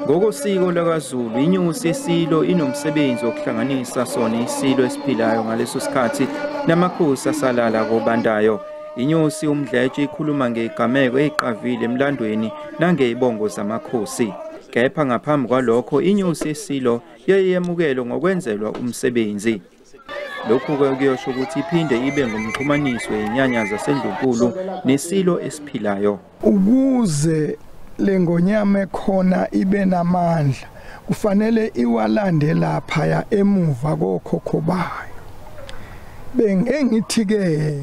Ngokosiko lakaZulu, inyosi yesilo inomsebenzi wokuhlanganisa sona isilo esiphilayo ngaleso sikhathi namakhosi asalala kobandayo. Inyosi uMdletshe ikhuluma ngegameko eziqavile emlandweni nangezibongo zamakhosi. Kepha ngaphambi kwalokho inyosi yesilo yayeyamukelwa ngokwenzelwa umsebenzi. Lokhu kuyosho ukuthi iphinde ibe ngumxhumaniso wezinyanya zasendunkulu nesilo esiphilayo. Ukuze le ngonyama ekhona ibe namandla kufanele iwalande lapha ya emuva kokhokho bayo. Bengithi ke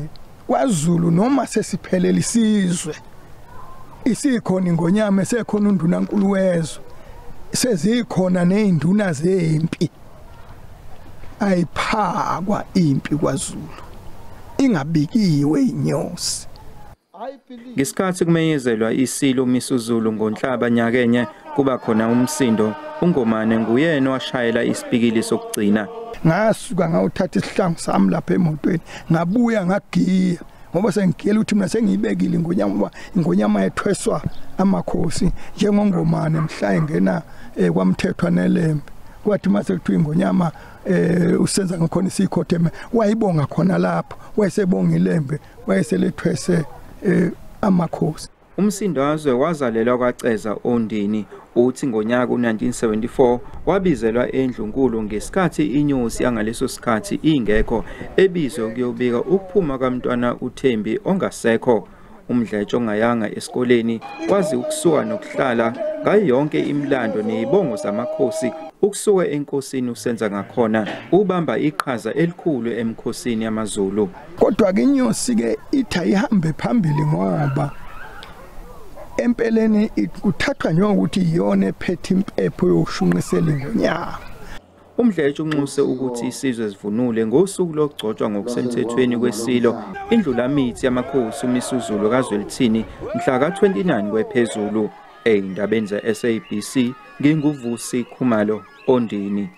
kwaZulu noma sesiphelele isizwe isikhona ingonyama esekhona undunankulu wezwe sezikhona nezinduna zempi ayiphakwa impi kwaZulu ingabikiwe inyosi. Ngesikhathi kumenyezelwa isilo uMisuzulu ngoNhlaba nyakenye kuba khona umsindo, uNgomane nguyena washayela isipikili sokugcina. Ngasuka ngawuthatha isihlangu sami lapha emotweni ngabuya ngagiya ngoba sengigela ukuthi mina sengiyibekile ingonyama ngoba ingonyama yethweswa amakhosi njengongomane mhla engena kwamthethwa nelembe. Kwathi mase kuthiwa ingonyama usenza ngakhona isikhotheme wayibonga khona lapho wayesebonga ilembe wayeselethwese amakhosi. Umsindazwe wazalelwa kwaCeza Ondini uthi ngonyaka u1974 wabizelwa endlunkulu ngesikhathi inyosi angaleso sikhathi ingekho ebizwe ukuyobika ukuphuma kaMntwana uThembi ongasekho. UMdletshe ongayanga esikoleni wazi ukusuka nokuhlala ngayo yonke imilando nezibongo zamakhosi ukusuka enkosini usenza ngakhona ubamba iqhaza elikhulu emkhosini yamaZulu. Kodwa ke inyosi ke ithi ayihambe phambili ngoba empeleni kuthathwa njengokuthi iyona ephethe impepho yokushunqisela ingonyama. UMdletshe unxuse ukuthi isizwe sivunule ngosuku lokugcotshwa ngokusemthethweni kwesilo indlulamithi yamakhosi uMisuzulu kaZwelithini mhla ka29 kwephezulu. Ezindabeni ze SABC nginguvusi Khumalo Ondini.